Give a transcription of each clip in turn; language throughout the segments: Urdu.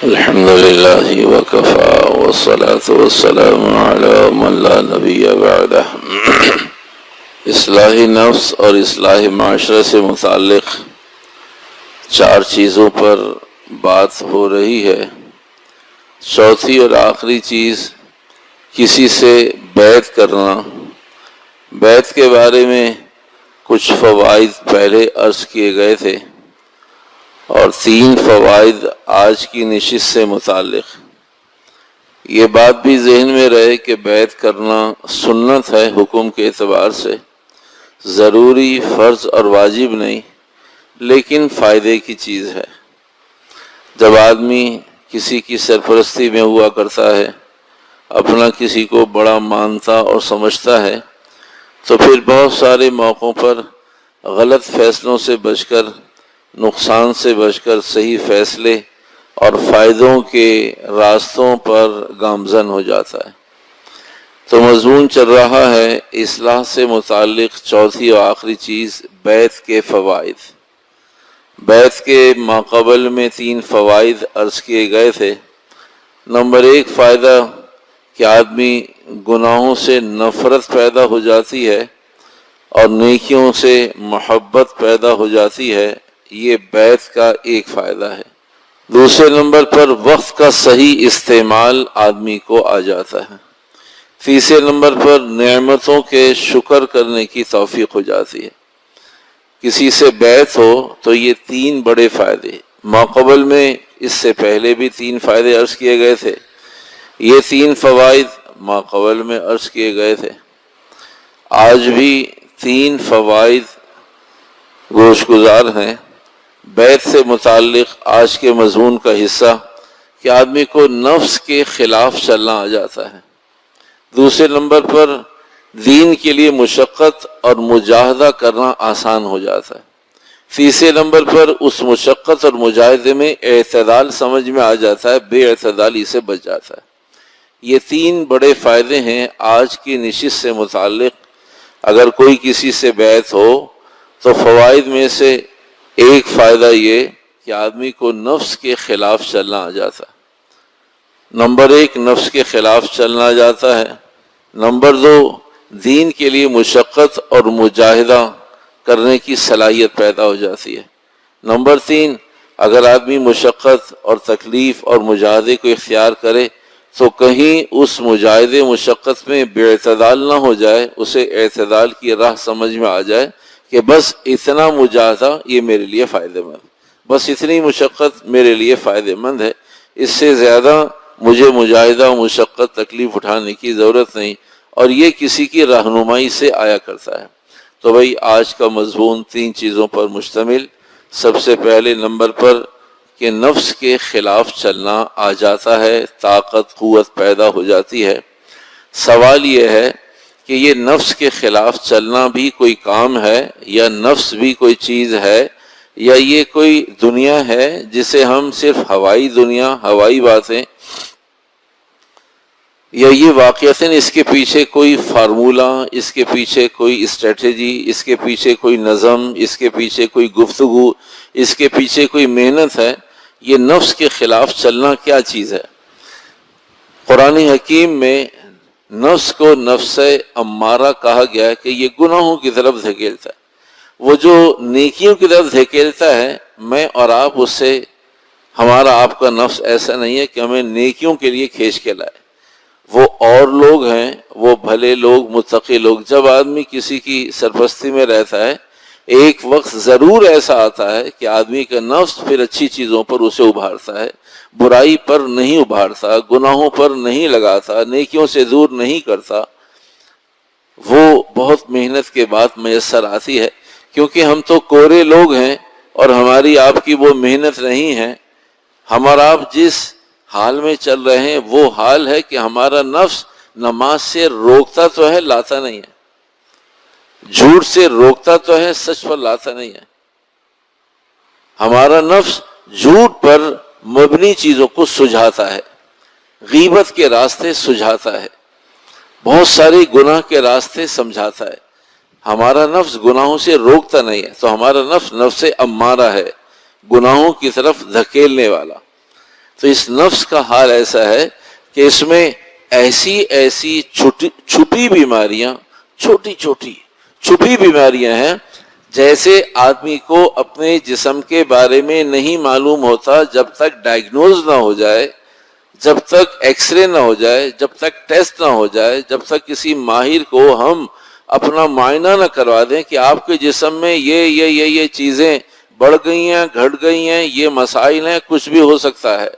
الحمد لله وكفى والصلاة والسلام على من لا نبي بعده۔ اصلاح نفس اور اصلاح معاشرے سے متعلق 4 چیزوں پر بات ہو رہی ہے۔ چوتھی اور آخری چیز کسی سے بیعت کرنا۔ بیعت کے بارے میں کچھ فوائد پہلے عرض کیے گئے تھے، اور 3 فوائد آج کی نشست سے متعلق۔ یہ بات بھی ذہن میں رہے کہ بیعت کرنا سنت ہے حکم کے اعتبار سے، ضروری، فرض اور واجب نہیں، لیکن فائدے کی چیز ہے۔ جب آدمی کسی کی سرپرستی میں ہوا کرتا ہے، اپنا کسی کو بڑا مانتا اور سمجھتا ہے، تو پھر بہت سارے موقعوں پر غلط فیصلوں سے بچ کر، نقصان سے بچ کر صحیح فیصلے اور فائدوں کے راستوں پر گامزن ہو جاتا ہے۔ تو مضمون چل رہا ہے اصلاح سے متعلق چوتھی اور آخری چیز، بیعت کے فوائد۔ بیعت کے ماقبل میں 3 فوائد عرض کیے گئے تھے۔ نمبر 1 فائدہ کہ آدمی گناہوں سے نفرت پیدا ہو جاتی ہے اور نیکیوں سے محبت پیدا ہو جاتی ہے، یہ بیعت کا ایک فائدہ ہے۔ دوسرے نمبر پر وقت کا صحیح استعمال آدمی کو آ جاتا ہے۔ تیسرے نمبر پر نعمتوں کے شکر کرنے کی توفیق ہو جاتی ہے۔ کسی سے بیعت ہو تو یہ 3 بڑے فائدے، ماقبل میں اس سے پہلے بھی 3 فائدے عرض کیے گئے تھے، یہ 3 فوائد ماقبل میں عرض کیے گئے تھے۔ آج بھی 3 فوائد گوش گزار ہیں۔ بیعت سے متعلق آج کے مضمون کا حصہ کہ آدمی کو نفس کے خلاف چلنا آ جاتا ہے۔ دوسرے نمبر پر دین کے لیے مشقت اور مجاہدہ کرنا آسان ہو جاتا ہے۔ تیسرے نمبر پر اس مشقت اور مجاہدے میں اعتدال سمجھ میں آ جاتا ہے، بے اعتدالی سے بچ جاتا ہے۔ یہ 3 بڑے فائدے ہیں آج کی نشست سے متعلق۔ اگر کوئی کسی سے بیعت ہو تو فوائد میں سے ایک فائدہ یہ کہ آدمی کو نفس کے خلاف چلنا آ جاتا ہے۔ نمبر 1 نفس کے خلاف چلنا آ جاتا ہے۔ نمبر 2 دین کے لیے مشقت اور مجاہدہ کرنے کی صلاحیت پیدا ہو جاتی ہے۔ نمبر 3 اگر آدمی مشقت اور تکلیف اور مجاہدے کو اختیار کرے تو کہیں اس مجاہدے مشقت میں بے اعتدال نہ ہو جائے، اسے اعتدال کی راہ سمجھ میں آ جائے کہ بس اتنا مجاہدہ یہ میرے لیے فائدہ مند، بس اتنی مشقت میرے لیے فائدہ مند ہے، اس سے زیادہ مجھے مجاہدہ مشقت تکلیف اٹھانے کی ضرورت نہیں، اور یہ کسی کی رہنمائی سے آیا کرتا ہے۔ تو بھائی آج کا مضمون 3 چیزوں پر مشتمل۔ سب سے پہلے نمبر پر کہ نفس کے خلاف چلنا آ جاتا ہے، طاقت قوت پیدا ہو جاتی ہے۔ سوال یہ ہے کہ یہ نفس کے خلاف چلنا بھی کوئی کام ہے، یا نفس بھی کوئی چیز ہے، یا یہ کوئی دنیا ہے جسے ہم صرف ہوائی دنیا، ہوائی باتیں، یا یہ واقعتاً اس کے پیچھے کوئی فارمولہ، اس کے پیچھے کوئی اسٹریٹجی، اس کے پیچھے کوئی نظم، اس کے پیچھے کوئی گفتگو، اس کے پیچھے کوئی محنت ہے؟ یہ نفس کے خلاف چلنا کیا چیز ہے؟ قرآن حکیم میں نفس کو نفس امارہ کہا گیا ہے کہ یہ گناہوں کی طرف دھکیلتا ہے۔ وہ جو نیکیوں کی طرف دھکیلتا ہے، میں اور آپ اس سے، ہمارا آپ کا نفس ایسا نہیں ہے کہ ہمیں نیکیوں کے لیے کھینچ کے لائے۔ وہ اور لوگ ہیں، وہ بھلے لوگ، متقی لوگ۔ جب آدمی کسی کی سرپرستی میں رہتا ہے، ایک وقت ضرور ایسا آتا ہے کہ آدمی کا نفس پھر اچھی چیزوں پر اسے ابھارتا ہے، برائی پر نہیں ابھارتا، گناہوں پر نہیں لگاتا، نیکیوں سے دور نہیں کرتا۔ وہ بہت محنت کے بعد میسر آتی ہے، کیونکہ ہم تو کورے لوگ ہیں اور ہماری آپ کی وہ محنت نہیں ہے۔ ہمارا آپ جس حال میں چل رہے ہیں وہ حال ہے کہ ہمارا نفس نماز سے روکتا تو ہے، لاتا نہیں ہے، جھوٹ سے روکتا تو ہے، سچ پر لاتا نہیں ہے۔ ہمارا نفس جھوٹ پر مبنی چیزوں کو سجھاتا ہے، غیبت کے راستے سجھاتا ہے، بہت ساری گناہ کے راستے سمجھاتا ہے۔ ہمارا نفس گناہوں سے روکتا نہیں ہے، تو ہمارا نفس نفس امارہ ہے، گناہوں کی طرف دھکیلنے والا۔ تو اس نفس کا حال ایسا ہے کہ اس میں ایسی چھپی بیماریاں، چھوٹی چھوٹی چھپی بیماریاں ہیں، جیسے آدمی کو اپنے جسم کے بارے میں نہیں معلوم ہوتا جب تک ڈائگنوز نہ ہو جائے، جب تک ایکس رے نہ ہو جائے، جب تک ٹیسٹ نہ ہو جائے، جب تک کسی ماہر کو ہم اپنا معائنہ نہ کروا دیں کہ آپ کے جسم میں یہ چیزیں بڑھ گئی ہیں، گھٹ گئی ہیں، یہ مسائل ہیں، کچھ بھی ہو سکتا ہے۔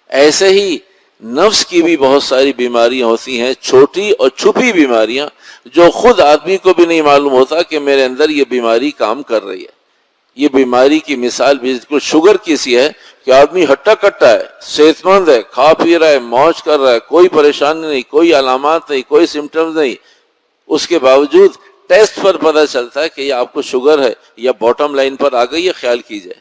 ایسے ہی نفس کی بھی بہت ساری بیماریاں ہوتی ہیں، چھوٹی اور چھپی بیماریاں، جو خود آدمی کو بھی نہیں معلوم ہوتا کہ میرے اندر یہ بیماری کام کر رہی ہے۔ یہ بیماری کی مثال بالکل شوگر کی سی ہے کہ آدمی ہٹا کٹا ہے، صحت مند ہے، کھا پی رہا ہے، موج کر رہا ہے، کوئی پریشانی نہیں، کوئی علامات نہیں، کوئی سمٹمز نہیں، اس کے باوجود ٹیسٹ پر پتہ چلتا ہے کہ یہ آپ کو شوگر ہے یا باٹم لائن پر آ گئی ہے، خیال کیجئے۔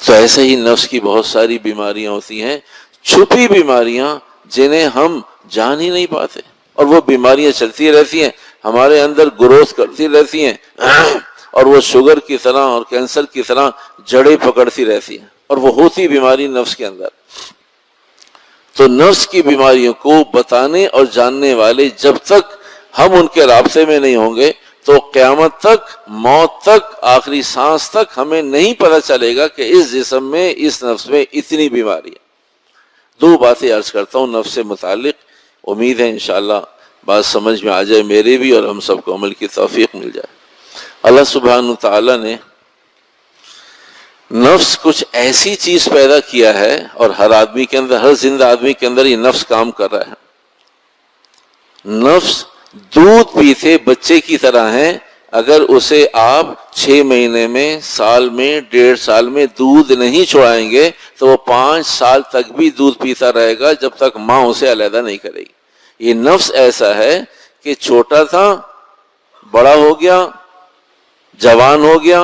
تو ایسے ہی نفس کی بہت ساری بیماریاں ہوتی ہیں، چھپی بیماریاں جنہیں ہم جان ہی نہیں پاتے، اور وہ بیماریاں چلتی رہتی ہیں، ہمارے اندر گروتھ کرتی رہتی ہیں، اور وہ شوگر کی طرح اور کینسر کی طرح جڑیں پکڑتی رہتی ہیں، اور وہ ہوتی بیماری نفس کے اندر۔ تو نفس کی بیماریوں کو بتانے اور جاننے والے جب تک ہم ان کے رابطے میں نہیں ہوں گے تو قیامت تک، موت تک، آخری سانس تک ہمیں نہیں پتہ چلے گا کہ اس جسم میں، اس نفس میں اتنی بیماری ہے۔ دو باتیں عرض کرتا ہوں نفس سے متعلق، امید ہے انشاءاللہ بات سمجھ میں آ جائے، میرے بھی اور ہم سب کو عمل کی توفیق مل جائے۔ اللہ سبحانہ تعالیٰ نے نفس کچھ ایسی چیز پیدا کیا ہے، اور ہر آدمی کے اندر، ہر زندہ آدمی کے اندر یہ نفس کام کر رہا ہے۔ نفس دودھ پیتے بچے کی طرح ہے، اگر اسے آپ 6 مہینے میں، سال میں، 1.5 سال میں دودھ نہیں چھوڑائیں گے تو وہ 5 سال تک بھی دودھ پیتا رہے گا جب تک ماں اسے علیحدہ نہیں کرے گی۔ یہ نفس ایسا ہے کہ چھوٹا تھا، بڑا ہو گیا، جوان ہو گیا،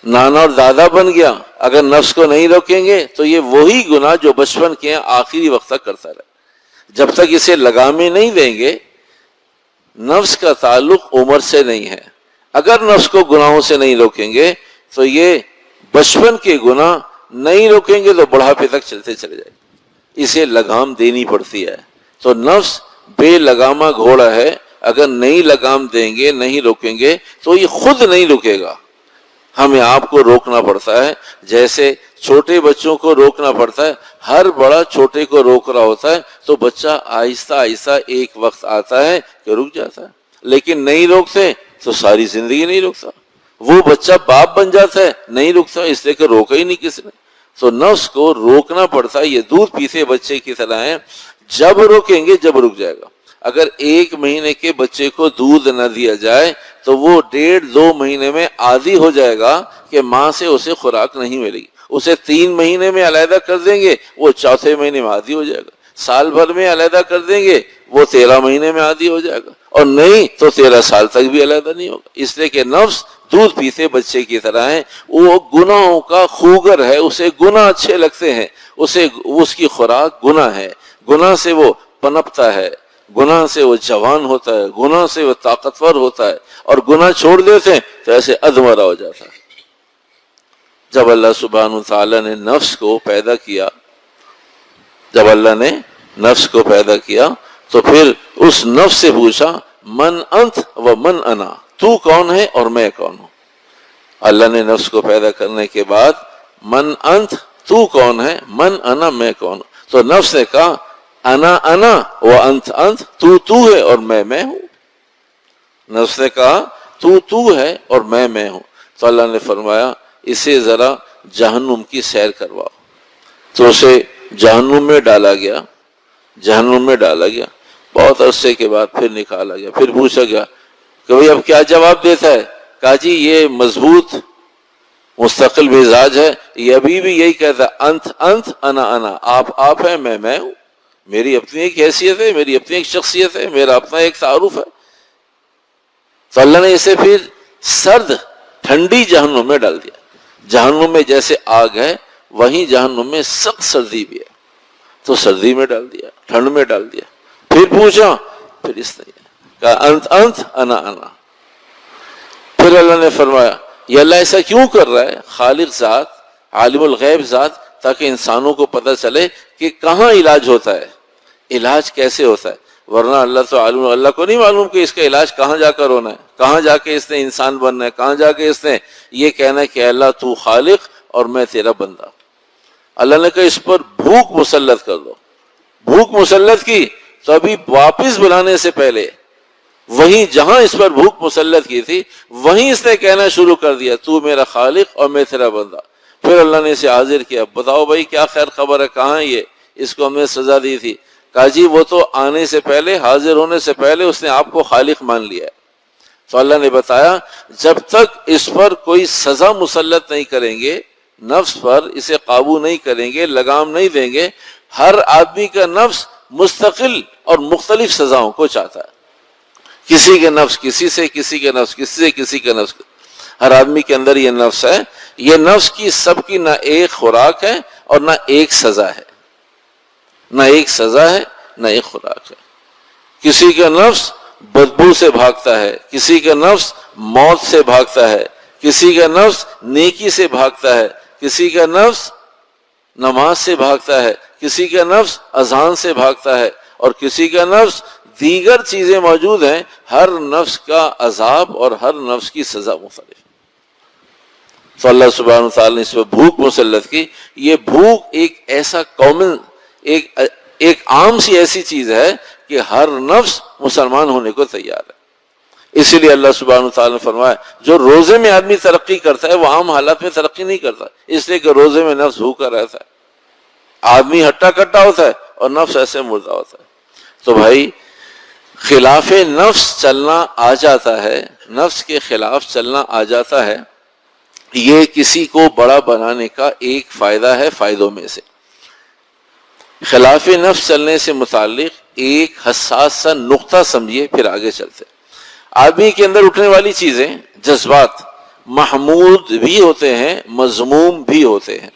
نانا اور دادا بن گیا، اگر نفس کو نہیں روکیں گے تو یہ وہی گناہ جو بچپن کے ہیں آخری وقت تک کرتا رہے۔ جب تک اسے لگامیں نہیں دیں گے، نفس کا تعلق عمر سے نہیں ہے، اگر نفس کو گناہوں سے نہیں روکیں گے تو یہ بچپن کے گناہ نہیں روکیں گے تو بڑھاپے تک چلتے چلے جائیں گے، اسے لگام دینی پڑتی ہے۔ تو نفس بے لگامہ گھوڑا ہے، اگر نہیں لگام دیں گے، نہیں روکیں گے تو یہ خود نہیں رکے گا، ہمیں آپ کو روکنا پڑتا ہے، جیسے چھوٹے بچوں کو روکنا پڑتا ہے، ہر بڑا چھوٹے کو روک رہا ہوتا ہے تو بچہ آہستہ آہستہ ایک وقت آتا ہے کہ رک جاتا ہے، لیکن نہیں روکتے تو ساری زندگی نہیں رکتا، وہ بچہ باپ بن جاتا ہے، نہیں رکتا اس لیے کہ روکا ہی نہیں کسی نے۔ تو نفس کو روکنا پڑتا ہے، یہ دودھ پیتے بچے کی طرح ہے، جب روکیں گے جب رک جائے گا۔ اگر 1 مہینے کے بچے کو دودھ نہ دیا جائے تو وہ 1.5-2 مہینے میں عادی ہو جائے گا کہ ماں سے اسے خوراک نہیں ملے گی، اسے 3 مہینے میں علیحدہ کر دیں گے، وہ 4تھے مہینے میں عادی ہو جائے گا، سال بھر میں علیحدہ کر دیں گے، وہ 13 مہینے میں عادی ہو جائے گا، اور نہیں تو 13 سال تک بھی علیحدہ نہیں ہوگا، اس لیے کہ نفس دودھ پیتے بچے کی طرح ہے، وہ گناہوں کا خوگر ہے، اسے گناہ اچھے لگتے ہیں، اس کی خوراک گناہ ہے، گناہ سے وہ پنپتا ہے، گناہ سے وہ جوان ہوتا ہے، گناہ سے وہ طاقتور ہوتا ہے، اور گناہ چھوڑ دیتے ہیں تو ایسے ادھمرا ہو جاتا ہے۔ جب اللہ سبحانہ تعالیٰ نے نفس کو پیدا کیا، جب اللہ نے نفس کو پیدا کیا تو پھر اس نفس سے پوچھا من انت و من انا، تو کون ہے اور میں کون ہوں۔ اللہ نے نفس کو پیدا کرنے کے بعد من انت، تو کون ہے، من انا، میں کون ہوں، تو نفس نے کہا انا انا و انت انت، تو ہے اور میں ہوں۔ نفس نے کہا تو ہے اور میں ہوں، تو اللہ نے فرمایا اسے ذرا جہنم کی سیر کرواؤ، تو اسے جہنم میں ڈالا گیا، جہنم میں ڈالا گیا، بہت عرصے کے بعد پھر نکالا گیا، پھر پوچھا گیا کہ بھئی اب کیا جواب دیتا ہے، کہا جی یہ مضبوط مستقل مزاج ہے، یہ ابھی بھی یہی کہتا ہے انت انت انا انا، آپ ہیں، میں ہوں، میری اپنی ایک حیثیت ہے، میری اپنی ایک شخصیت ہے، میرا اپنا ایک تعارف ہے۔ تو اللہ نے اسے پھر سرد ٹھنڈی جہنم میں ڈال دیا، جہنم میں جیسے آگ ہے وہیں جہنم میں سخت سردی بھی ہے، تو سردی میں ڈال دیا، ٹھنڈ میں ڈال دیا، پھر پوچھا، پھر اس طرح کہا انت انا انا۔ پھر اللہ نے فرمایا یہ اللہ ایسا کیوں کر رہا ہے، خالق ذات، عالم الغیب ذات تاکہ انسانوں کو پتہ چلے کہ کہاں علاج ہوتا ہے، علاج کیسے ہوتا ہے. ورنہ اللہ کو نہیں معلوم کہ اس کا علاج کہاں جا کر ہونا ہے، کہاں جا کے اس نے انسان بننا ہے، کہاں جا کے اس نے یہ کہنا ہے کہ اللہ تو خالق اور میں تیرا بندہ. اللہ نے کہا اس پر بھوک مسلط کر دو. بھوک مسلط کی تو ابھی واپس بلانے سے پہلے وہیں جہاں اس پر بھوک مسلط کی تھی وہیں اس نے کہنا شروع کر دیا تو میرا خالق اور میں تیرا بندہ. پھر اللہ نے اسے حاضر کیا، بتاؤ بھائی کیا خیر خبر ہے، کہاں ہے یہ، اس کو ہم نے سزا دی تھی. کہا جی وہ تو آنے سے پہلے، حاضر ہونے سے پہلے اس نے آپ کو خالق مان لیا ہے. تو اللہ نے بتایا جب تک اس پر کوئی سزا مسلط نہیں کریں گے، نفس پر اسے قابو نہیں کریں گے، لگام نہیں دیں گے، ہر آدمی کا نفس مستقل اور مختلف سزاؤں کو چاہتا ہے. کسی کے نفس کسی سے، کسی کے نفس کسی سے، کسی کے نفس، ہر آدمی کے اندر یہ نفس ہے. یہ نفس کی سب کی نہ ایک خوراک ہے اور نہ ایک سزا ہے، نہ ایک سزا ہے نہ ایک خوراک ہے. کسی کا نفس بدبو سے بھاگتا ہے، کسی کا نفس موت سے بھاگتا ہے، کسی کا نفس نیکی سے بھاگتا ہے، کسی کا نفس نماز سے بھاگتا ہے، کسی کا نفس اذان سے بھاگتا ہے، اور کسی کا نفس دیگر چیزیں موجود ہیں. ہر نفس کا عذاب اور ہر نفس کی سزا مختلف. تو اللہ سبحانہ وتعالی نے اس پہ بھوک مسلط کی. یہ بھوک ایک ایسا کامن، ایک عام سی ایسی چیز ہے کہ ہر نفس مسلمان ہونے کو تیار ہے. اسی لیے اللہ سبحانہ وتعالی نے فرمایا جو روزے میں آدمی ترقی کرتا ہے وہ عام حالات میں ترقی نہیں کرتا، اس لیے کہ روزے میں نفس بھوکا رہتا ہے. آدمی ہٹا کٹا ہوتا ہے اور نفس ایسے مردہ ہوتا ہے. تو بھائی خلاف نفس چلنا آ جاتا ہے، نفس کے خلاف چلنا آ جاتا ہے. یہ کسی کو بڑا بنانے کا ایک فائدہ ہے فائدوں میں سے. خلاف نفس چلنے سے متعلق ایک حساس سا نقطہ سمجھیے پھر آگے چلتے. آدمی کے اندر اٹھنے والی چیزیں، جذبات محمود بھی ہوتے ہیں، مذموم بھی ہوتے ہیں،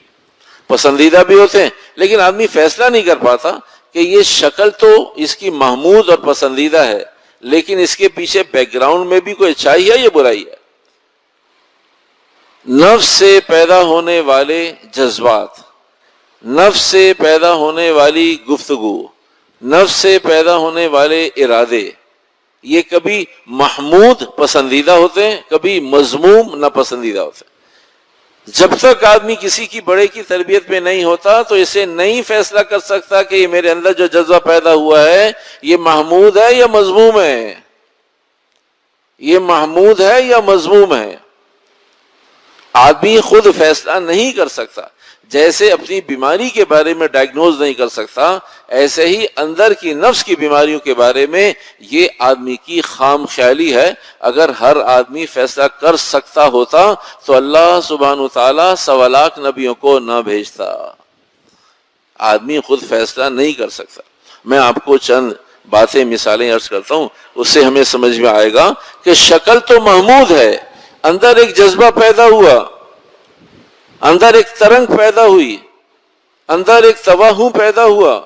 پسندیدہ بھی ہوتے ہیں، لیکن آدمی فیصلہ نہیں کر پاتا کہ یہ شکل تو اس کی محمود اور پسندیدہ ہے لیکن اس کے پیچھے بیک گراؤنڈ میں بھی کوئی اچھائی ہے یا برائی ہے. نفس سے پیدا ہونے والے جذبات، نفس سے پیدا ہونے والی گفتگو، نفس سے پیدا ہونے والے ارادے، یہ کبھی محمود پسندیدہ ہوتے ہیں، کبھی مذموم ناپسندیدہ ہوتے ہیں. جب تک آدمی کسی کی بڑے کی تربیت میں نہیں ہوتا تو اسے نہیں فیصلہ کر سکتا کہ یہ میرے اندر جو جذبہ پیدا ہوا ہے یہ محمود ہے یا مذموم ہے، یہ محمود ہے یا مذموم ہے. آدمی خود فیصلہ نہیں کر سکتا. جیسے اپنی بیماری کے بارے میں ڈائگنوز نہیں کر سکتا، ایسے ہی اندر کی نفس کی بیماریوں کے بارے میں یہ آدمی کی خام خیالی ہے. اگر ہر آدمی فیصلہ کر سکتا ہوتا تو اللہ سبحانہ وتعالی 1.25 لاکھ نبیوں کو نہ بھیجتا. آدمی خود فیصلہ نہیں کر سکتا. میں آپ کو چند باتیں مثالیں عرض کرتا ہوں، اس سے ہمیں سمجھ میں آئے گا کہ شکل تو محمود ہے، اندر ایک جذبہ پیدا ہوا، اندر ایک ترنگ پیدا ہوئی، اندر ایک توہم پیدا ہوا،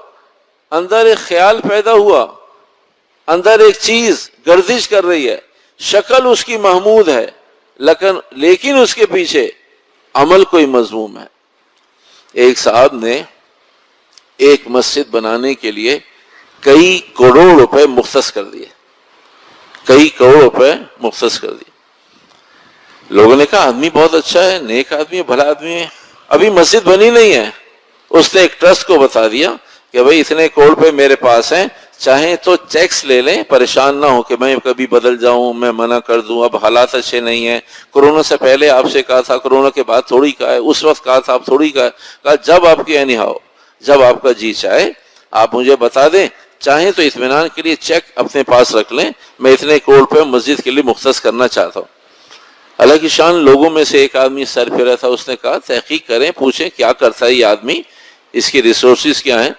اندر ایک خیال پیدا ہوا، اندر ایک چیز گردش کر رہی ہے. شکل اس کی محمود ہے لیکن اس کے پیچھے عمل کوئی مذموم ہے. ایک صاحب نے ایک مسجد بنانے کے لیے کئی کروڑ روپے مختص کر دیے، کئی کروڑ روپے مختص کر دیے. لوگوں نے کہا آدمی بہت اچھا ہے، نیک آدمی ہے، بھلا آدمی ہے. ابھی مسجد بنی نہیں ہے. اس نے ایک ٹرسٹ کو بتا دیا کہ بھائی اتنے کروڑ روپے میرے پاس ہیں، چاہیں تو چیکس لے لیں، پریشان نہ ہو کہ میں کبھی بدل جاؤں، میں منع کر دوں، اب حالات اچھے نہیں ہیں. کرونا سے پہلے آپ سے کہا تھا، کرونا کے بعد تھوڑی کہا ہے، اس وقت کہا تھا، اب تھوڑی کہا ہے. کہا جب آپ کی اینی ہاؤ، جب آپ کا جی چاہے آپ مجھے بتا دیں، چاہیں تو اطمینان کے لیے چیک اپنے پاس رکھ لیں، میں اتنے کروڑ روپے مسجد کے لیے مختص کرنا چاہتا ہوں. اللہ کی شان. لوگوں میں سے ایک آدمی سر پھیرا تھا، اس نے کہا تحقیق کریں، پوچھیں کیا کرتا ہے یہ آدمی، اس کی ریسورسز کیا ہیں.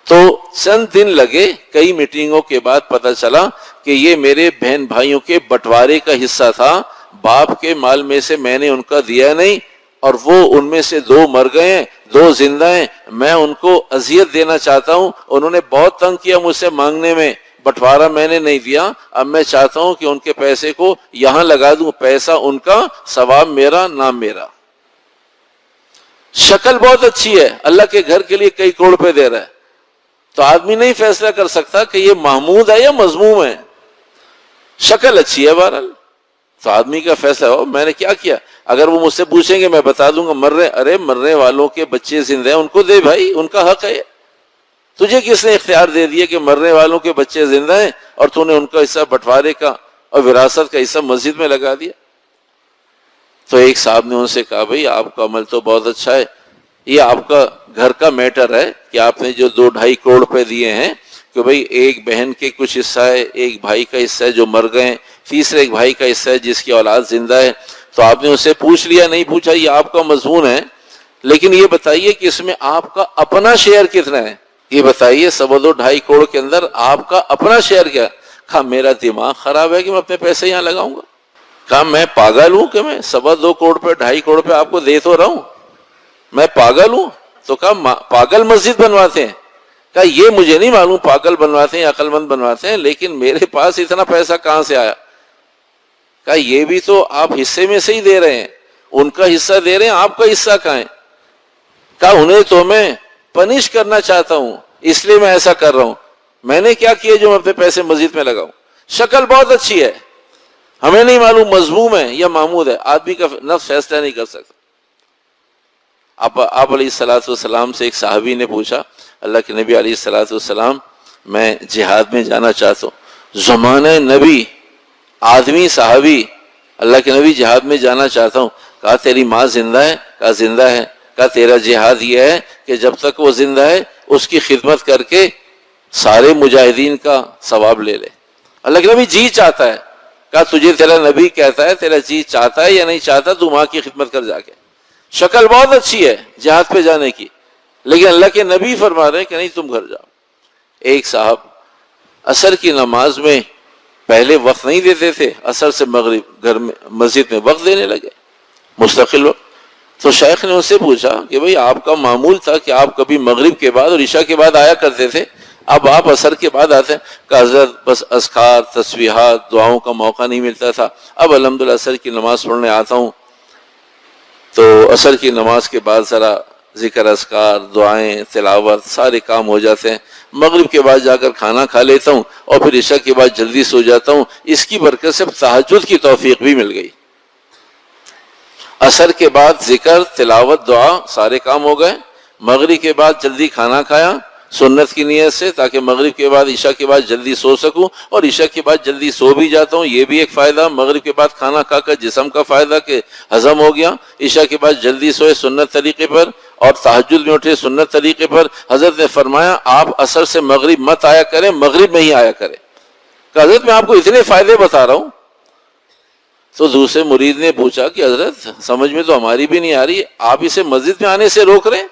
تو چند دن لگے، کئی میٹنگوں کے بعد پتہ چلا کہ یہ میرے بہن بھائیوں کے بٹوارے کا حصہ تھا. باپ کے مال میں سے میں نے ان کا دیا نہیں، اور وہ ان میں سے 2 مر گئے ہیں، 2 زندہ ہیں. میں ان کو اذیت دینا چاہتا ہوں. انہوں نے بہت تنگ کیا مجھ سے مانگنے میں، بٹوارا میں نے نہیں دیا. اب میں چاہتا ہوں کہ ان کے پیسے کو یہاں لگا دوں، پیسہ ان کا، ثواب میرا، نام میرا. شکل بہت اچھی ہے، اللہ کے گھر کے لیے کئی کروڑ روپے دے رہا ہے، تو آدمی نہیں فیصلہ کر سکتا کہ یہ محمود ہے یا مذموم ہے، شکل اچھی ہے بہرحال، تو آدمی کا فیصلہ ہو میں نے کیا کیا۔ اگر وہ مجھ سے پوچھیں گے میں بتا دوں گا مرنے والوں کے بچے زندہ ہیں، ان کو دے بھائی، ان کا حق ہے۔ تجھے کس نے اختیار دے دیا کہ مرنے والوں کے بچے زندہ ہیں اور تو نے ان کا حصہ بٹوارے کا اور وراثت کا حصہ مسجد میں لگا دیا؟ تو ایک صاحب نے ان سے کہا بھائی آپ کا عمل تو بہت اچھا ہے، یہ آپ کا گھر کا میٹر ہے کہ آپ نے جو 2-2.5 کروڑ روپے دیے ہیں کہ بھئی ایک بہن کے کچھ حصہ ہے، ایک بھائی کا حصہ ہے جو مر گئے ہیں، تیسرے ایک بھائی کا حصہ ہے جس کی اولاد زندہ ہے، تو آپ نے اس سے پوچھ لیا نہیں پوچھا، یہ آپ کا مضمون ہے، لیکن یہ بتائیے کہ اس میں آپ کا اپنا شیئر کتنا ہے، یہ بتائیے 2.25 کروڑ کے اندر آپ کا اپنا شیئر کیا؟ کہا میرا دماغ خراب ہے کہ میں اپنے پیسے یہاں لگاؤں گا، کہا میں پاگل ہوں کہ میں 2.25 کروڑ پہ 2.5 کروڑ پہ آپ کو دے تو رہا ہوں، میں پاگل ہوں؟ تو کہا پاگل مسجد بنواتے ہیں، کہا یہ مجھے نہیں معلوم پاگل بنواتے ہیں عقل مند بنواتے ہیں، لیکن میرے پاس اتنا پیسہ کہاں سے آیا؟ کہا یہ بھی تو آپ حصے میں سے ہی دے رہے ہیں، ان کا حصہ دے رہے ہیں، آپ کا حصہ کہاں ہے؟ کہا انہیں تو میں پنش کرنا چاہتا ہوں اس لیے میں ایسا کر رہا ہوں، میں نے کیا کیا جو میں اپنے پیسے مسجد میں لگاؤں؟ شکل بہت اچھی ہے، ہمیں نہیں معلوم مذموم ہے یا محمود ہے، آدمی کا نفس فیصلہ نہیں کر سکتا۔ آپ علیہ الصلوۃ والسلام سے ایک صحابی نے پوچھا اللہ کے نبی علیہ الصلوۃ والسلام میں جہاد میں جانا چاہتا ہوں، زمانہ نبی آدمی صحابی اللہ کے نبی جہاد میں جانا چاہتا ہوں، کہا تیری ماں زندہ ہے؟ کہا زندہ ہے۔ کہا تیرا جہاد یہ ہے کہ جب تک وہ زندہ ہے اس کی خدمت کر کے سارے مجاہدین کا ثواب لے لے۔ اللہ کے نبی جی چاہتا ہے، کہا تجھے تیرا نبی کہتا ہے تیرا جی چاہتا ہے یا نہیں چاہتا، تو ماں کی خدمت کر جا کے۔ شکل بہت اچھی ہے جہاد پہ جانے کی، لیکن اللہ کے نبی فرما رہے ہیں کہ نہیں تم گھر جاؤ۔ ایک صاحب عصر کی نماز میں پہلے وقت نہیں دیتے تھے، عصر سے مغرب گھر میں مسجد میں وقت دینے لگے، مستقل وقت۔ تو شیخ نے ان سے پوچھا کہ بھئی آپ کا معمول تھا کہ آپ کبھی مغرب کے بعد اور عشاء کے بعد آیا کرتے تھے، اب آپ عصر کے بعد آتے ہیں؟ کہ حضرت بس اذکار تسبیحات دعاؤں کا موقع نہیں ملتا تھا، اب الحمدللہ عصر کی نماز پڑھنے آتا ہوں، تو عصر کی نماز کے بعد ذرا ذکر اذکار دعائیں تلاوت سارے کام ہو جاتے ہیں، مغرب کے بعد جا کر کھانا کھا لیتا ہوں اور پھر عشاء کے بعد جلدی سو جاتا ہوں، اس کی برکت سے تہجد کی توفیق بھی مل گئی۔ عصر کے بعد ذکر تلاوت دعا سارے کام ہو گئے، مغرب کے بعد جلدی کھانا کھایا سنت کی نیت سے تاکہ مغرب کے بعد عشاء کے بعد جلدی سو سکوں، اور عشاء کے بعد جلدی سو بھی جاتا ہوں، یہ بھی ایک فائدہ، مغرب کے بعد کھانا کھا کر جسم کا فائدہ کہ ہضم ہو گیا، عشاء کے بعد جلدی سوئے سنت طریقے پر اور تہجد میں اٹھے سنت طریقے پر۔ حضرت نے فرمایا آپ عصر سے مغرب مت آیا کریں، مغرب میں ہی آیا کریں۔ کہ حضرت میں آپ کو اتنے فائدے بتا رہا ہوں۔ تو دوسرے مرید نے پوچھا کہ حضرت سمجھ میں تو ہماری بھی نہیں آ رہی، آپ اسے مسجد میں آنے سے روک رہے ہیں،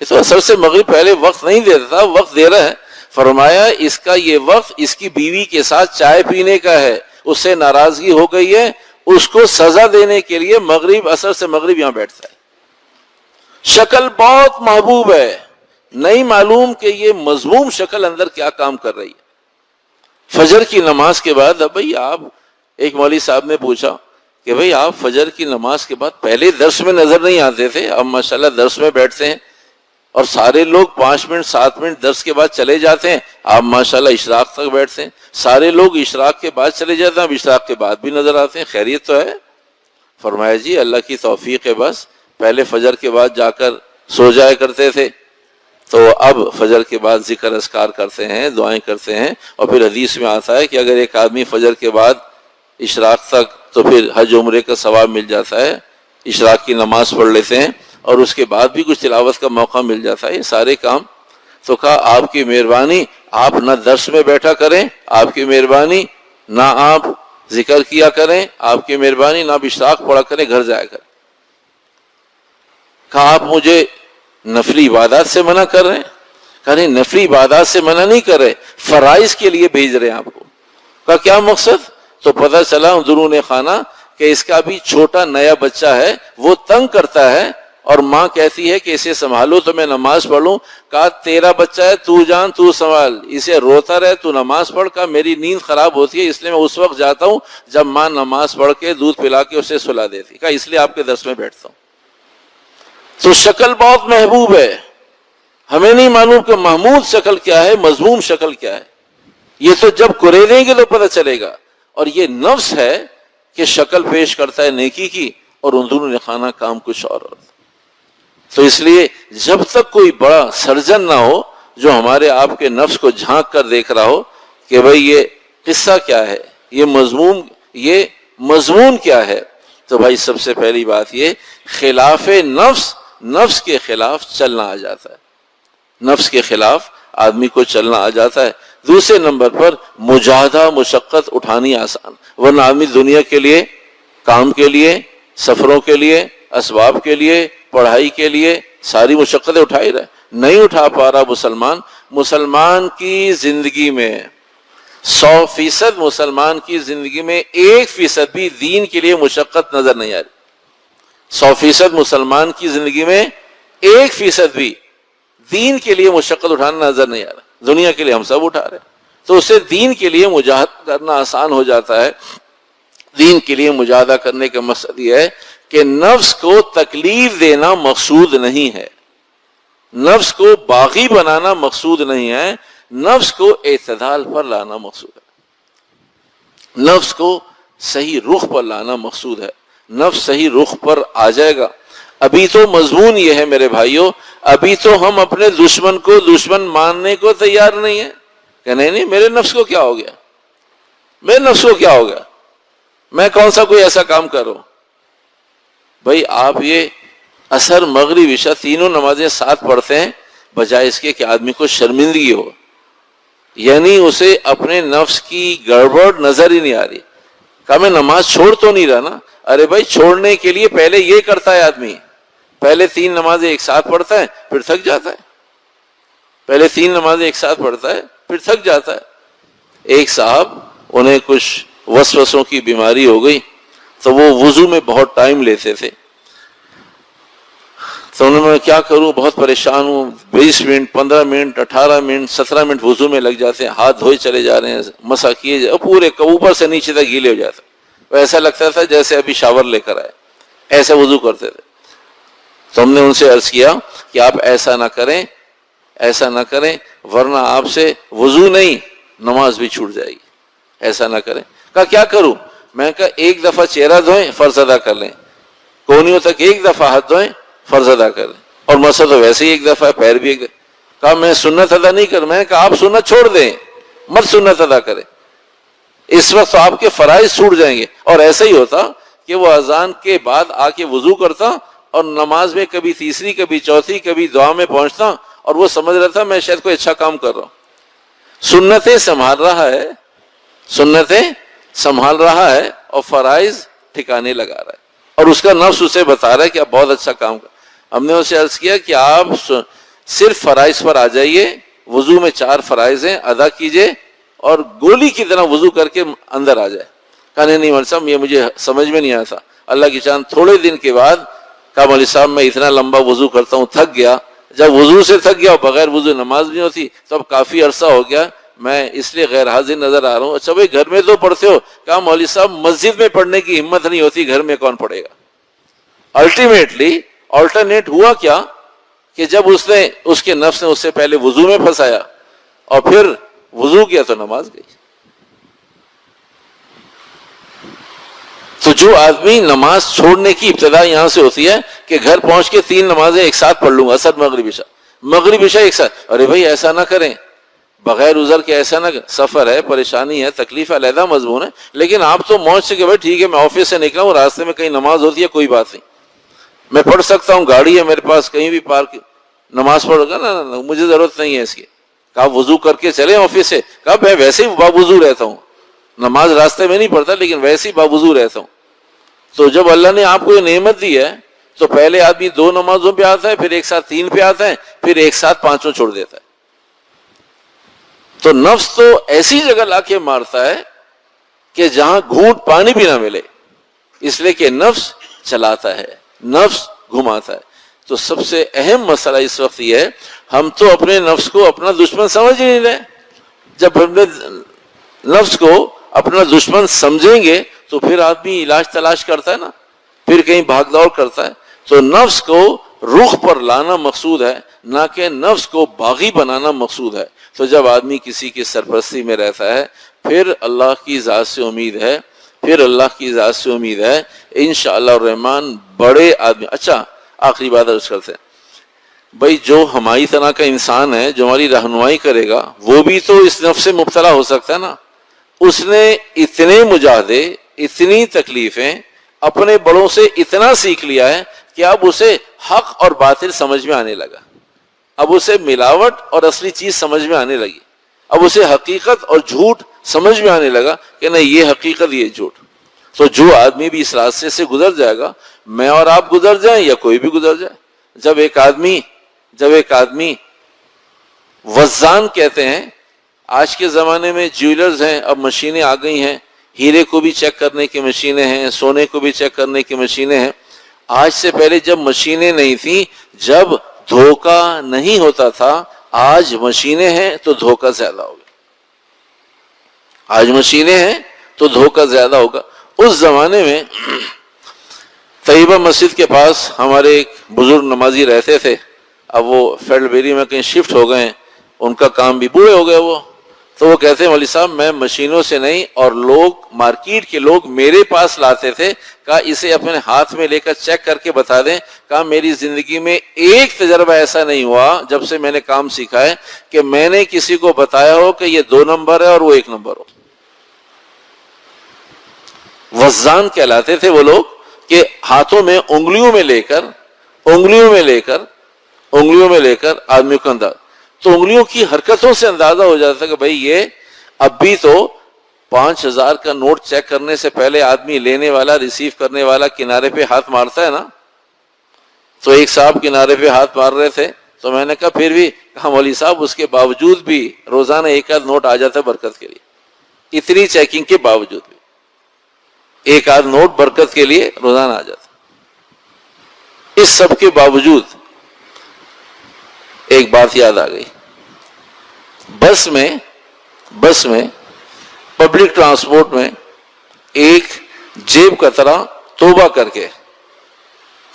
اس کو عصر سے مغرب پہلے وقت نہیں دیتا تھا، وقت دے رہا ہے۔ فرمایا اس کا یہ وقت اس کی بیوی کے ساتھ چائے پینے کا ہے، اس سے ناراضگی ہو گئی ہے، اس کو سزا دینے کے لیے مغرب عصر سے مغرب یہاں بیٹھتا ہے۔ شکل بہت محبوب ہے، نہیں معلوم کہ یہ مذموم شکل اندر کیا کام کر رہی ہے۔ فجر کی نماز کے بعد اب بھئی آپ ایک مولوی صاحب نے پوچھا کہ بھئی آپ فجر کی نماز کے بعد پہلے درس میں نظر نہیں آتے تھے، اب ماشاءاللہ درس میں بیٹھتے ہیں اور سارے لوگ 5 منٹ 7 منٹ درس کے بعد چلے جاتے ہیں، آپ ماشاءاللہ اشراق تک بیٹھتے ہیں، سارے لوگ اشراق کے بعد چلے جاتے ہیں، اب اشراق کے بعد بھی نظر آتے ہیں، خیریت تو ہے؟ فرمایا جی اللہ کی توفیق ہے، بس پہلے فجر کے بعد جا کر سو جایا کرتے تھے، تو اب فجر کے بعد ذکر اذکار کرتے ہیں دعائیں کرتے ہیں، اور پھر حدیث میں آتا ہے کہ اگر ایک آدمی فجر کے بعد اشراق تک تو پھر حج عمرے کا ثواب مل جاتا ہے، اشراق کی نماز پڑھ لیتے ہیں اور اس کے بعد بھی کچھ تلاوت کا موقع مل جاتا ہے، یہ سارے کام۔ تو کہا آپ کی مہربانی آپ نہ درس میں بیٹھا کریں، آپ کی مہربانی نہ آپ ذکر کیا کریں، آپ کی مہربانی نہ آپ اشراق پڑھا کریں، گھر جایا کریں۔ کہا آپ مجھے نفلی عبادات سے منع کر رہے ہیں؟ کہا نہیں نفلی عبادات سے منع نہیں کر رہے، فرائض کے لیے بھیج رہے ہیں آپ کو۔ کہا کیا مقصد؟ تو پتہ چلا اندرون خانہ کہ اس کا بھی چھوٹا نیا بچہ ہے، وہ تنگ کرتا ہے اور ماں کہتی ہے کہ اسے سنبھالو تو میں نماز پڑھوں۔ کہا تیرا بچہ ہے تو جان تو سنبھال، اسے روتا رہے تو نماز پڑھ۔ کہا میری نیند خراب ہوتی ہے اس لیے میں اس وقت جاتا ہوں جب ماں نماز پڑھ کے دودھ پلا کے اسے سلا دیتی۔ کہا اس لیے آپ کے درس میں بیٹھتا ہوں۔ تو شکل بہت محبوب ہے، ہمیں نہیں معلوم کہ محمود شکل کیا ہے، مذموم شکل کیا ہے، یہ تو جب قریدیں گے تو پتہ چلے گا. اور یہ نفس ہے کہ شکل پیش کرتا ہے نیکی کی اور اندرون خانہ کام کچھ اور ہوتا. تو اس لیے جب تک کوئی بڑا سرجن نہ ہو جو ہمارے آپ کے نفس کو جھانک کر دیکھ رہا ہو کہ بھئی یہ قصہ کیا ہے، یہ مضمون کیا ہے، تو بھائی سب سے پہلی بات یہ خلاف نفس کے خلاف چلنا آ جاتا ہے. نفس کے خلاف آدمی کو چلنا آ جاتا ہے. دوسرے نمبر پر مجاہدہ مشقت اٹھانی آسان، ورنہ آدمی دنیا کے لیے، کام کے لیے، سفروں کے لیے، اسباب کے لیے، پڑھائی کے لیے ساری مشقتیں اٹھائی رہے، نہیں اٹھا پا رہا. مسلمان کی زندگی میں 100% مسلمان کی زندگی میں 1% بھی دین کے لیے مشقت نظر نہیں آ رہی. 100% مسلمان کی زندگی میں 1% بھی دین کے لیے مشقت اٹھانا نظر نہیں آ رہا. دنیا کے لیے ہم سب اٹھا رہے ہیں، تو اسے دین کے لیے مجاہدہ کرنا آسان ہو جاتا ہے. دین کے لیے مجاہدہ کرنے کا مقصد یہ ہے کہ نفس کو تکلیف دینا مقصود نہیں ہے، نفس کو باغی بنانا مقصود نہیں ہے، نفس کو اعتدال پر لانا مقصود ہے، نفس کو صحیح رخ پر لانا مقصود ہے. نفس صحیح رخ پر آ جائے گا. ابھی تو مضمون یہ ہے میرے بھائیوں، ابھی تو ہم اپنے دشمن کو دشمن ماننے کو تیار نہیں ہیں کہ نہیں میرے نفس کو کیا ہو گیا، میرے نفس کو کیا ہو گیا، میں کون سا کوئی ایسا کام کروں. بھائی آپ یہ عصر مغرب عشاء تینوں نمازیں ساتھ پڑھتے ہیں بجائے اس کے کہ آدمی کو شرمندگی ہو، یعنی اسے اپنے نفس کی گڑبڑ نظر ہی نہیں آ رہی. کہا میں نماز چھوڑ تو نہیں رہا نا. ارے بھائی چھوڑنے کے لیے پہلے یہ کرتا ہے آدمی، پہلے 3 نمازیں ایک ساتھ پڑھتا ہے پھر تھک جاتا ہے، پہلے 3 نمازیں ایک ساتھ پڑھتا ہے پھر تھک جاتا ہے. ایک صاحب انہیں کچھ وسوسوں کی بیماری ہو گئی تو وہ وضو میں بہت ٹائم لیتے تھے. تو انہوں نے کیا کروں، بہت پریشان ہوں، 20 منٹ 15 منٹ 18 منٹ 17 منٹ وضو میں لگ جاتے ہیں، ہاتھ دھوئے چلے جا رہے ہیں، مسح کیے پورے اوپر سے نیچے تک گیلے ہو جاتے. ایسا لگتا تھا جیسے ابھی شاور لے کر آئے، ایسے وضو کرتے تھے. تو ہم نے ان سے عرض کیا کہ آپ ایسا نہ کریں، ایسا نہ کریں ورنہ آپ سے وضو نہیں نماز بھی چھوٹ جائے گی، ایسا نہ کریں. کہا کیا کروں؟ میں کہا ایک دفعہ چہرہ دھوئیں فرض ادا کر لیں، کونیوں تک ایک دفعہ ہاتھ دھوئیں فرض ادا کر لیں، اور مسح تو ویسے ہی ایک دفعہ، پیر بھی ایک دفعہ. کہا میں سنت ادا نہیں کر. میں نے کہا آپ سنت چھوڑ دیں، مت سنت ادا کریں، اس وقت آپ کے فرائض چھوٹ جائیں گے. اور ایسا ہی ہوتا کہ وہ اذان کے بعد آ کے وضو کرتا اور نماز میں کبھی تیسری کبھی چوتھی کبھی دعا میں پہنچتا اور وہ سمجھ رہا تھا میں شاید کوئی اچھا کام کر رہا ہوں. سنتیں سنبھال رہا ہے، سنتیں سنبھال رہا ہے اور فرائض ٹھکانے لگا رہا ہے، اور اس کا نفس اسے بتا رہا ہے کہ آپ بہت اچھا کام کر. ہم نے اسے عرض کیا کہ آپ صرف فرائض پر آ جائیے، وضو میں 4 فرائض ہیں ادا کیجئے اور گولی کی طرح وضو کر کے اندر آ جائے. کہا نہیں مولوی صاحب یہ مجھے سمجھ میں نہیں آیا تھا. اللہ کی چاند تھوڑے دن کے بعد کہا مولوی صاحب میں اتنا لمبا وضو کرتا ہوں تھک گیا. جب وضو سے تھک گیا اور بغیر وضو نماز نہیں ہوتی تو اب کافی عرصہ ہو گیا، میں اس لیے غیر حاضر نظر آ رہا ہوں. اچھا بھائی گھر میں تو پڑھتے ہو؟ کہا مولوی صاحب مسجد میں پڑھنے کی ہمت نہیں ہوتی، گھر میں کون پڑھے گا. الٹیمیٹلی آلٹرنیٹ ہوا کیا کہ جب اس کے نفس نے اس سے پہلے وضو میں پھنسایا اور پھر وضو کیا تو نماز گئی. تو جو آدمی نماز چھوڑنے کی ابتدا یہاں سے ہوتی ہے کہ گھر پہنچ کے 3 نمازیں ایک ساتھ پڑھ لوں گا، عصر مغرب عشاء ایک ساتھ. ارے بھائی ایسا نہ کریں، بغیر عذر کے ایسا نہ، سفر ہے، پریشانی ہے، تکلیف ہے، علیحدہ مضمون ہے. لیکن آپ تو موج سے کہ بھائی ٹھیک ہے میں آفس سے نکلا ہوں، راستے میں کہیں نماز ہوتی ہے کوئی بات نہیں، میں پڑھ سکتا ہوں، گاڑی ہے میرے پاس، کہیں بھی پارک نماز پڑھو گا نا، مجھے ضرورت نہیں ہے اس کی. کہا وضو کر کے چلے آفس سے. کہا میں ویسے ہی باوضو رہتا ہوں، نماز راستے میں نہیں پڑھتا لیکن ویسے ہی باوضو رہتا ہوں. تو جب اللہ نے آپ کو یہ نعمت دی ہے تو پہلے آدمی 2 نمازوں پہ آتا ہے، پھر ایک ساتھ 3 پہ آتا ہے، پھر ایک ساتھ 5 چھوڑ دیتا ہے. تو نفس تو ایسی جگہ لا کے مارتا ہے کہ جہاں گھونٹ پانی بھی نہ ملے، اس لیے کہ نفس چلاتا ہے، نفس گھماتا ہے. تو سب سے اہم مسئلہ اس وقت یہ ہے ہم تو اپنے نفس کو اپنا دشمن سمجھ ہی نہیں رہے. جب ہم نے نفس کو اپنا دشمن سمجھیں گے تو پھر آدمی علاج تلاش کرتا ہے نا، پھر کہیں بھاگ دوڑ کرتا ہے. تو نفس کو رخ پر لانا مقصود ہے، نہ کہ نفس کو باغی بنانا مقصود ہے۔ تو جب آدمی کسی کی سرپرستی میں رہتا ہے پھر اللہ کی ذات سے امید ہے، پھر اللہ کی ذات سے امید ہے انشاءاللہ الرحمن بڑے آدمی۔ اچھا آخری بات عرض کرتے ہیں، بھائی جو ہماری طرح کا انسان ہے جو ہماری رہنمائی کرے گا وہ بھی تو اس نفس سے مبتلا ہو سکتا ہے نا۔ اس نے اتنے مجاہدے، اتنی تکلیفیں، اپنے بڑوں سے اتنا سیکھ لیا ہے کہ اب اسے حق اور باطل سمجھ میں آنے لگا، اب اسے ملاوٹ اور اصلی چیز سمجھ میں آنے لگی، اب اسے حقیقت اور جھوٹ سمجھ میں آنے لگا کہ نہیں یہ حقیقت یہ جھوٹ۔ تو جو آدمی بھی اس راستے سے گزر جائے گا، میں اور آپ گزر جائیں یا کوئی بھی گزر جائے، جب ایک آدمی وزان کہتے ہیں، آج کے زمانے میں جیولرز ہیں، اب مشینیں آ گئی ہیں، ہیرے کو بھی چیک کرنے کی مشینیں ہیں، سونے کو بھی چیک کرنے کی مشینیں ہیں۔ آج سے پہلے جب مشینیں نہیں تھیں، جب دھوکہ نہیں ہوتا تھا، آج مشینیں ہیں تو دھوکہ زیادہ ہوگا، آج مشینیں ہیں تو دھوکہ زیادہ ہوگا۔ اس زمانے میں طیبہ مسجد کے پاس ہمارے ایک بزرگ نمازی رہتے تھے، اب وہ فیلڈ بیری میں کہیں شفٹ ہو گئے ہیں، ان کا کام بھی بوڑھے ہو گئے وہ، تو وہ کہتے ہیں مولوی صاحب میں مشینوں سے نہیں، اور لوگ مارکیٹ کے لوگ میرے پاس لاتے تھے، کہا اسے اپنے ہاتھ میں لے کر چیک کر کے بتا دیں، کہا میری زندگی میں ایک تجربہ ایسا نہیں ہوا جب سے میں نے کام سیکھا ہے کہ میں نے کسی کو بتایا ہو کہ یہ 2 نمبر ہے اور وہ 1 نمبر ہو۔ وزان کہلاتے تھے وہ لوگ کہ ہاتھوں میں انگلیوں میں لے کر آدمی کو انداز، تو انگلیوں کی حرکتوں سے اندازہ ہو جاتا ہے کہ بھئی یہ اب بھی تو 5000 کا نوٹ چیک کرنے سے پہلے آدمی لینے والا ریسیو کرنے والا کنارے پہ ہاتھ مارتا ہے نا۔ تو ایک صاحب کنارے پہ ہاتھ مار رہے تھے، تو میں نے کہا پھر بھی، کہا مولوی صاحب اس کے باوجود بھی روزانہ 1 آدھ نوٹ آ جاتا ہے برکت کے لیے، اتنی چیکنگ کے باوجود بھی 1 آدھ نوٹ برکت کے لیے روزانہ آ جاتا۔ اس سب کے باوجود ایک بات یاد آ گئی، بس میں پبلک ٹرانسپورٹ میں ایک جیب کترا توبہ کر کے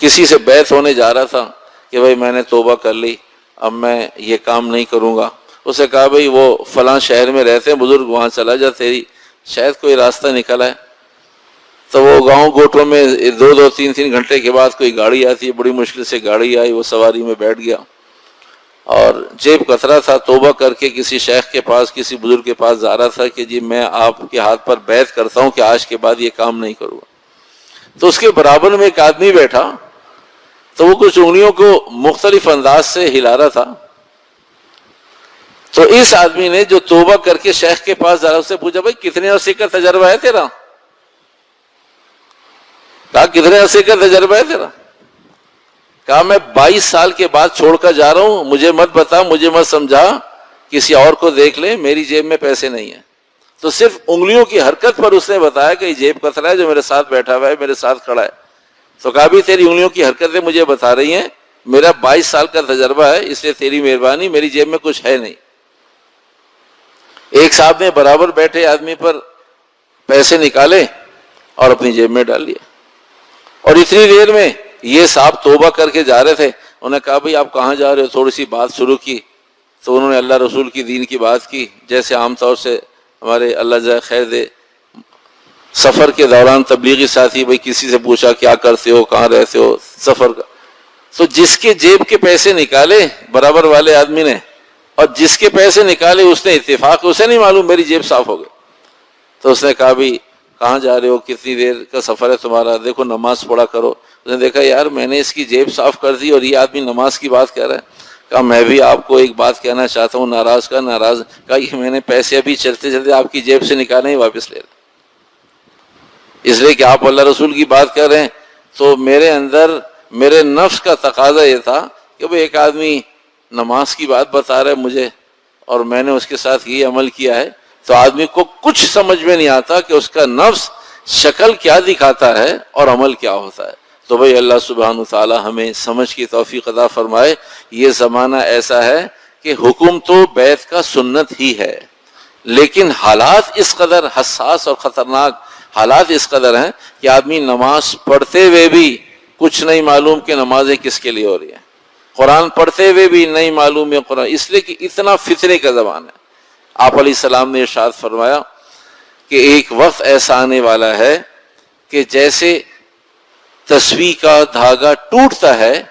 کسی سے بیعت ہونے جا رہا تھا کہ بھائی میں نے توبہ کر لی، اب میں یہ کام نہیں کروں گا۔ اسے کہا بھائی وہ فلاں شہر میں رہتے ہیں بزرگ، وہاں چلا جا، تیری شاید کوئی راستہ نکل ہے۔ تو وہ گاؤں گوٹوں میں 2 3 گھنٹے کے بعد کوئی گاڑی آتی ہے، بڑی مشکل سے گاڑی آئی، وہ سواری میں بیٹھ گیا اور جیب کترا تھا، توبہ کر کے کسی شیخ کے پاس، کسی بزرگ کے پاس جا رہا تھا کہ جی میں آپ کے ہاتھ پر بیعت کرتا ہوں کہ آج کے بعد یہ کام نہیں کروں گا۔ تو اس کے برابر میں ایک آدمی بیٹھا، تو وہ کچھ انگلیوں کو مختلف انداز سے ہلا رہا تھا، تو اس آدمی نے جو توبہ کر کے شیخ کے پاس جا رہا، اس سے پوچھا بھائی کتنے عرصے کا تجربہ ہے تیرا؟ کہا کتنے عرصے کا تجربہ ہے تیرا؟ کہا میں 22 سال کے بعد چھوڑ کر جا رہا ہوں، مجھے مت بتا، مجھے مت سمجھا، کسی اور کو دیکھ لے، میری جیب میں پیسے نہیں ہیں۔ تو صرف انگلیوں کی حرکت پر اس نے بتایا کہ یہ جیب کترا ہے جو میرے ساتھ بیٹھا ہوا ہے، میرے ساتھ کھڑا ہے۔ تو کہا بھی تیری انگلیوں کی حرکتیں مجھے بتا رہی ہیں، میرا 22 سال کا تجربہ ہے، اس لیے تیری مہربانی، میری جیب میں کچھ ہے نہیں۔ ایک صاحب نے برابر بیٹھے آدمی پر پیسے نکالے اور اپنی جیب میں ڈال لیا، اور اتنی دیر میں یہ صاحب توبہ کر کے جا رہے تھے، انہوں نے کہا بھئی آپ کہاں جا رہے ہو؟ تھوڑی سی بات شروع کی، تو انہوں نے اللہ رسول کی دین کی بات کی، جیسے عام طور سے ہمارے اللہ جزائے خیر دے سفر کے دوران تبلیغی ساتھی بھئی کسی سے پوچھا کیا کرتے ہو، کہاں رہتے ہو، سفر کا، تو جس کے جیب کے پیسے نکالے برابر والے آدمی نے، اور جس کے پیسے نکالے اس نے اتفاق، اسے نہیں معلوم میری جیب صاف ہو گئی۔ تو اس نے کہا بھی کہاں جا رہے ہو، کتنی دیر کا سفر ہے تمہارا، دیکھو نماز پڑھا کرو۔ اس نے دیکھا یار میں نے اس کی جیب صاف کر دی اور یہ آدمی نماز کی بات کہہ رہا ہے۔ کہا میں بھی آپ کو ایک بات کہنا چاہتا ہوں، ناراض کا ناراض، کہا یہ میں نے پیسے ابھی چلتے چلتے آپ کی جیب سے نکالے ہی واپس لے رہے، اس لیے کہ آپ اللہ رسول کی بات کر رہے ہیں۔ تو میرے اندر میرے نفس کا تقاضا یہ تھا کہ وہ ایک آدمی نماز کی بات بتا رہا ہے مجھے اور میں نے اس کے ساتھ یہ عمل کیا ہے، تو آدمی کو کچھ سمجھ میں نہیں آتا کہ اس کا نفس شکل کیا دکھاتا ہے اور عمل کیا ہوتا ہے۔ تو بھئی اللہ سبحانہ وتعالی ہمیں سمجھ کی توفیق عطا فرمائے۔ یہ زمانہ ایسا ہے کہ حکم تو بیعت کا سنت ہی ہے، لیکن حالات اس قدر حساس اور خطرناک حالات اس قدر ہیں کہ آدمی نماز پڑھتے ہوئے بھی کچھ نہیں معلوم کہ نمازیں کس کے لیے ہو رہی ہیں۔ قرآن پڑھتے ہوئے بھی نہیں معلوم ہے قرآن، اس لیے کہ اتنا فتنے کا زمانہ ہے۔ آپ علیہ السلام نے ارشاد فرمایا کہ ایک وقت ایسا آنے والا ہے کہ جیسے تسبیح کا دھاگا ٹوٹتا ہے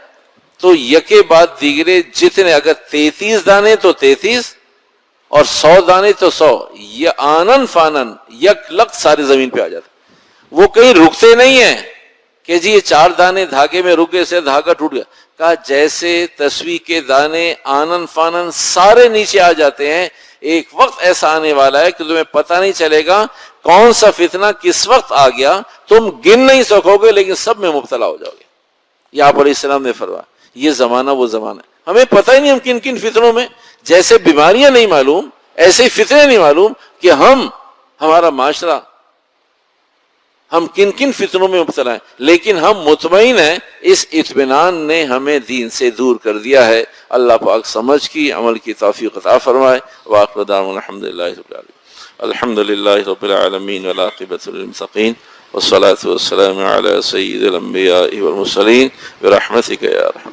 تو یکے بعد دیگرے جتنے، اگر 33 دانے تو 33 اور 100 دانے تو 100، یہ آنن فانن یک لخت سارے زمین پہ آ جاتے، وہ کہیں رکتے نہیں ہیں کہ جی یہ 4 دانے دھاگے میں رکے سے دھاگا ٹوٹ گیا، کہا جیسے تسبیح کے دانے آنن فانن سارے نیچے آ جاتے ہیں، ایک وقت ایسا آنے والا ہے کہ تمہیں پتہ نہیں چلے گا کون سا فتنہ کس وقت آ گیا، تم گن نہیں سکو گے لیکن سب میں مبتلا ہو جاؤ گے۔ یہ آپ علیہ السلام نے فرمایا، یہ زمانہ وہ زمانہ ہے، ہمیں پتہ ہی نہیں ہم کن کن فتنوں میں، جیسے بیماریاں نہیں معلوم ایسے ہی فتنے نہیں معلوم کہ ہمارا معاشرہ ہم کن کن فتنوں میں مبتلا ہیں، لیکن ہم مطمئن ہیں اس اطمینان نے ہمیں دین سے دور کر دیا ہے۔ اللہ پاک سمجھ کی عمل کی توفیق عطا فرمائے۔ وآخر دعوانا الحمدللہ رب العالمین، الحمدللہ رب العالمین والعاقبۃ للمتقین والصلاة والسلام علی سید الانبیاء والمرسلین برحمتک یا ارحم